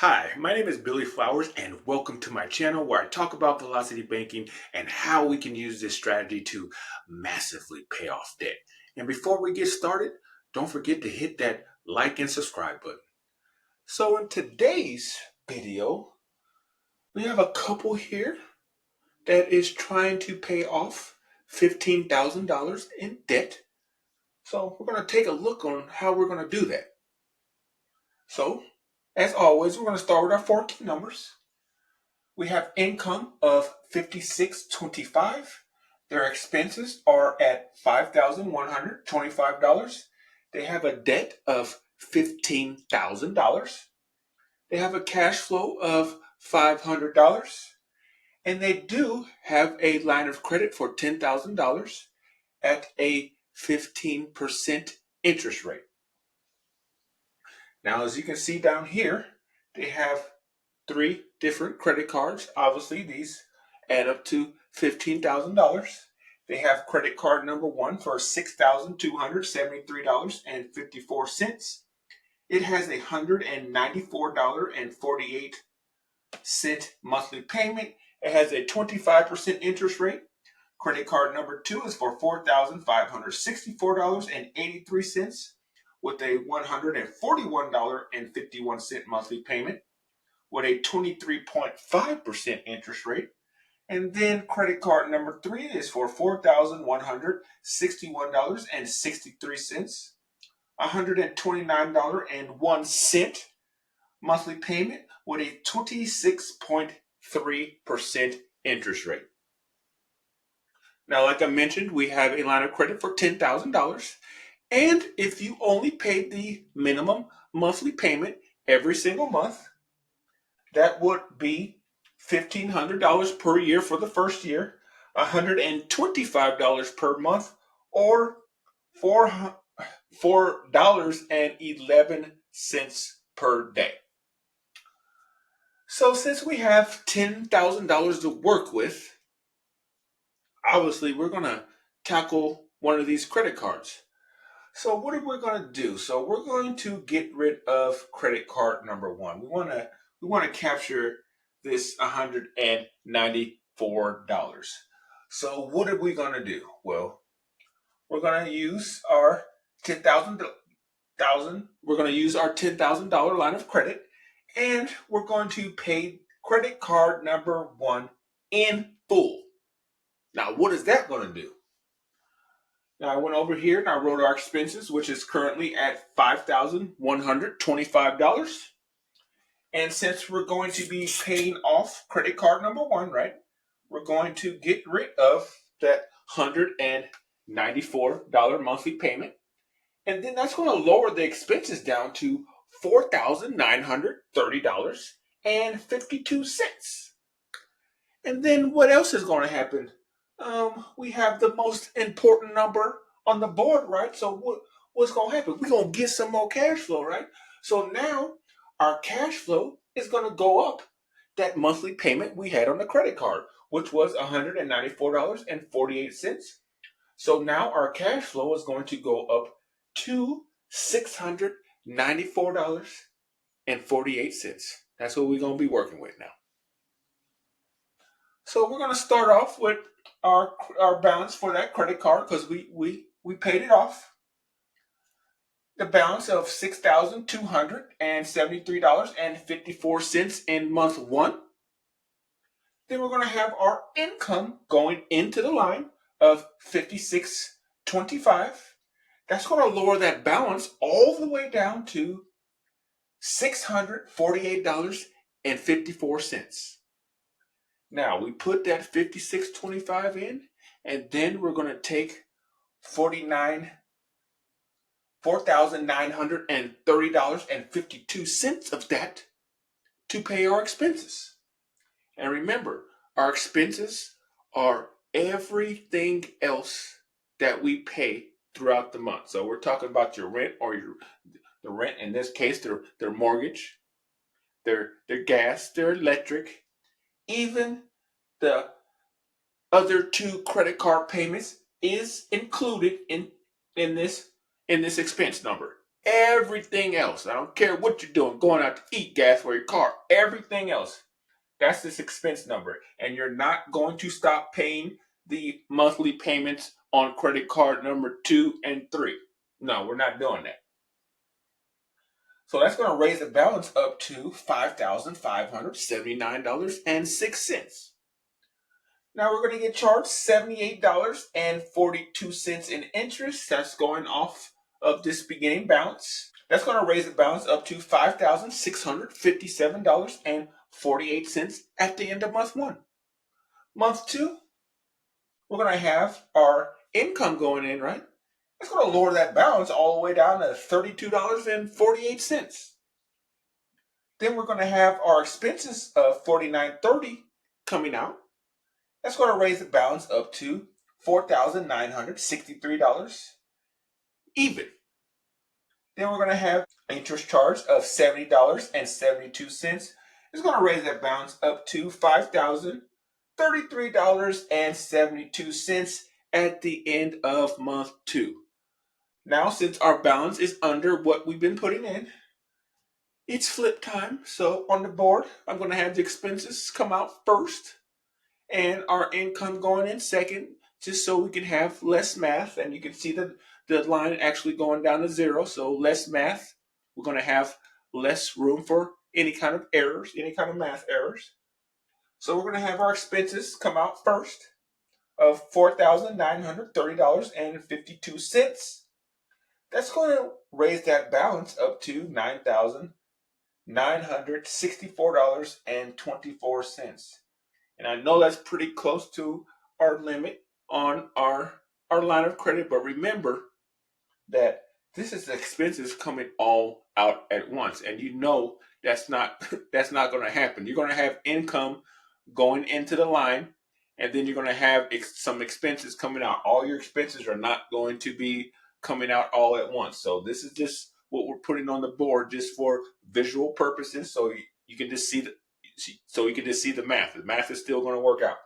Hi, my name is Billy Flowers and welcome to my channel where I talk about velocity banking and how we can use this strategy to massively pay off debt. And before we get started, don't forget to hit that like and subscribe button. So in today's video, we have a couple here that is trying to pay off $15,000 in debt. So we're going to take a look on how we're going to do that. So as always, we're going to start with our four key numbers. We have income of $56.25. Their expenses are at $5,125. They have a debt of $15,000. They have a cash flow of $500. And they do have a line of credit for $10,000 at a 15% interest rate. Now, as you can see down here, they have three different credit cards. Obviously, these add up to $15,000. They have credit card number one for $6,273.54. It has a $194.48 monthly payment. It has a 25% interest rate. Credit card number two is for $4,564.83 with a $141.51 monthly payment, with a 23.5% interest rate. And then credit card number three is for $4,161.63, $129.01 monthly payment, with a 26.3% interest rate. Now, like I mentioned, we have a line of credit for $10,000. And if you only paid the minimum monthly payment every single month, that would be $1,500 per year for the first year, $125 per month, or $4.11 per day. So since we have $10,000 to work with, obviously we're going to tackle one of these credit cards. So what are we going to do? So we're going to get rid of credit card number one. We want to capture this $194. So what are we going to do? Well, we're going to use our $10,000 line of credit, and we're going to pay credit card number one in full. Now, what is that going to do? Now, I went over here and I wrote our expenses, which is currently at $5,125. And since we're going to be paying off credit card number one, right, we're going to get rid of that $194 monthly payment. And then that's going to lower the expenses down to $4,930.52. And then what else is going to happen? We have the most important number on the board, right? So what's going to happen? We're going to get some more cash flow, right? So now our cash flow is going to go up that monthly payment we had on the credit card, which was $194.48. So now our cash flow is going to go up to $694.48. That's what we're going to be working with now. So we're going to start off with our balance for that credit card because we paid it off. The balance of $6,273.54 in month one. Then we're going to have our income going into the line of $56.25. That's going to lower that balance all the way down to $648.54. Now we put that $56.25 in, and then we're going to take $4,930.52 of that to pay our expenses. And remember, our expenses are everything else that we pay throughout the month. So we're talking about your rent, or the rent in this case, their mortgage, their gas, their electric, even the other two credit card payments is included in this expense number. Everything else, I don't care what you're doing, going out to eat, gas for your car, everything else, that's this expense number. And you're not going to stop paying the monthly payments on credit card number 2 and 3. No, we're not doing that. So that's going to raise the balance up to $5,579.06. Now we're going to get charged $78.42 in interest. That's going off of this beginning balance. That's going to raise the balance up to $5,657.48 at the end of month 1. Month 2, we're going to have our income going in, right? It's going to lower that balance all the way down to $32.48. Then we're going to have our expenses of $49.30 coming out. That's going to raise the balance up to $4,963 even. Then we're going to have an interest charge of $70.72. It's going to raise that balance up to $5,033.72 at the end of month 2. Now, since our balance is under what we've been putting in, it's flip time. So on the board, I'm going to have the expenses come out first and our income going in second, just so we can have less math. And you can see the line actually going down to 0. So less math. We're going to have less room for any kind of errors, any kind of math errors. So we're going to have our expenses come out first of $4,930.52. That's going to raise that balance up to $9,964.24. And I know that's pretty close to our limit on our line of credit, but remember that this is expenses coming all out at once, and you know that's not that's not going to happen. You're going to have income going into the line, and then you're going to have some expenses coming out. All your expenses are not going to be coming out all at once. So this is just what we're putting on the board just for visual purposes, so you can just see the math. The math is still going to work out.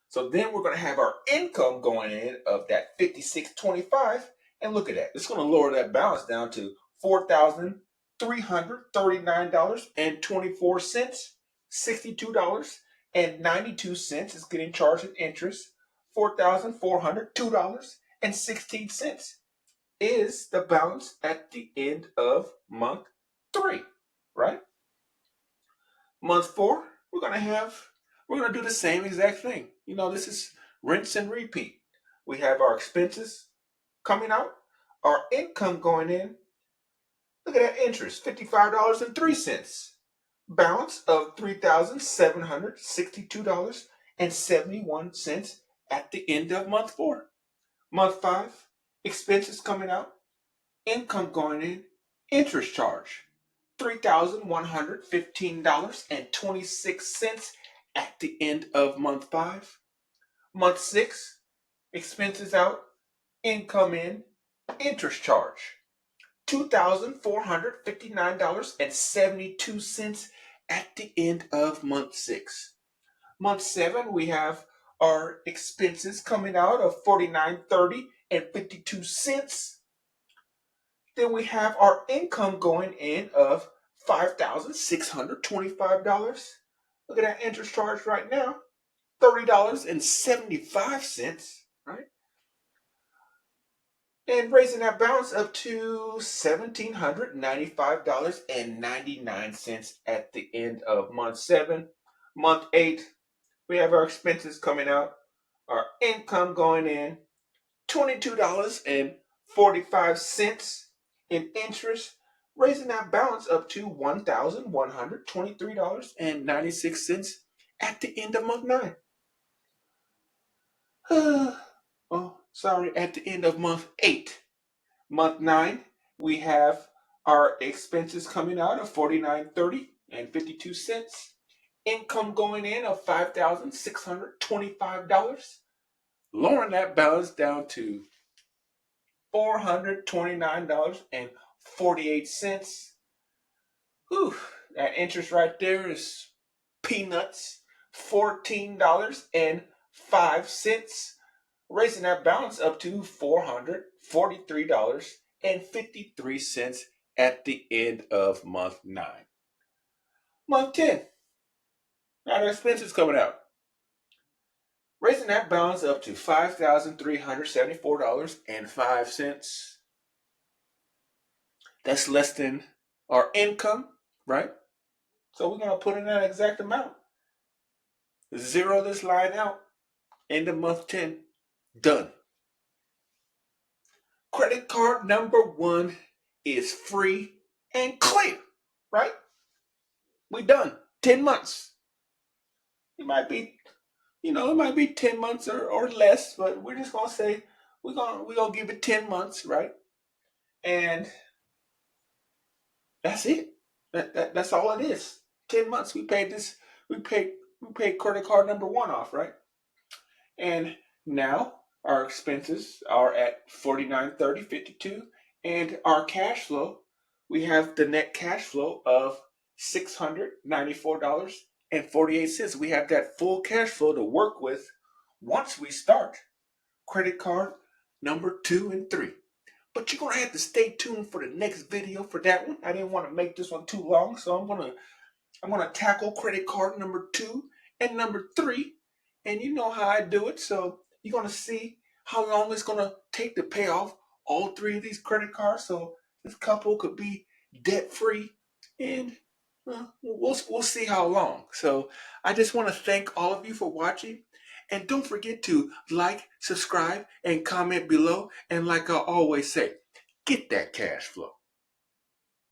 So then we're going to have our income going in of that $56.25, and look at that. It's going to lower that balance down to $4,339.24. $62.92 is getting charged in interest. $4,402.16 is the balance at the end of month 3, right? Month 4, we're going to do the same exact thing. You know, this is rinse and repeat. We have our expenses coming out, our income going in. Look at that interest, $55.03. Balance of $3,762.71 at the end of month 4. Month 5, expenses coming out, income going in, interest charge, $3,115.26 at the end of month 5. Month 6, expenses out, income in, interest charge, $2,459.72 at the end of month 6. Month 7, we have our expenses coming out of $49.30.52. Then we have our income going in of $5,625. Look at that interest charge right now, $30.75, right? And raising that balance up to $1,795.99 at the end of month 7. Month 8, we have our expenses coming out, our income going in, $22.45 in interest, raising that balance up to $1,123.96 at the end of month 9. At the end of month 8. Month 9, we have our expenses coming out of $49.30.52. Income going in of $5,625. Lowering that balance down to $429.48. Whew, that interest right there is peanuts. $14.05. Raising that balance up to $443.86 $1.53 at the end of month 9. Month 10, now the expenses coming out. Raising that balance up to $5,374.05. That's less than our income, right? So we're going to put in that exact amount. Zero this line out. End of month 10. Done. Credit card number 1 is free and clear, right? We done. 10 months. It might be, it might be 10 months or less, but we're just going to say we're gonna give it 10 months, right? And that's it. That's all it is. 10 months. We paid credit card number 1 off, right? And now our expenses are at $49.30.52, and our cash flow, we have the net cash flow of $694.48. We have that full cash flow to work with once we start credit card number 2 and 3. But you're gonna have to stay tuned for the next video for that one. I didn't want to make this one too long, so I'm gonna tackle credit card number 2 and number 3, and you know how I do it. So you're gonna see how long it's gonna take to pay off all 3 of these credit cards, so this couple could be debt free, and we'll see how long. So I just want to thank all of you for watching, and don't forget to like, subscribe, and comment below. And like I always say, get that cash flow.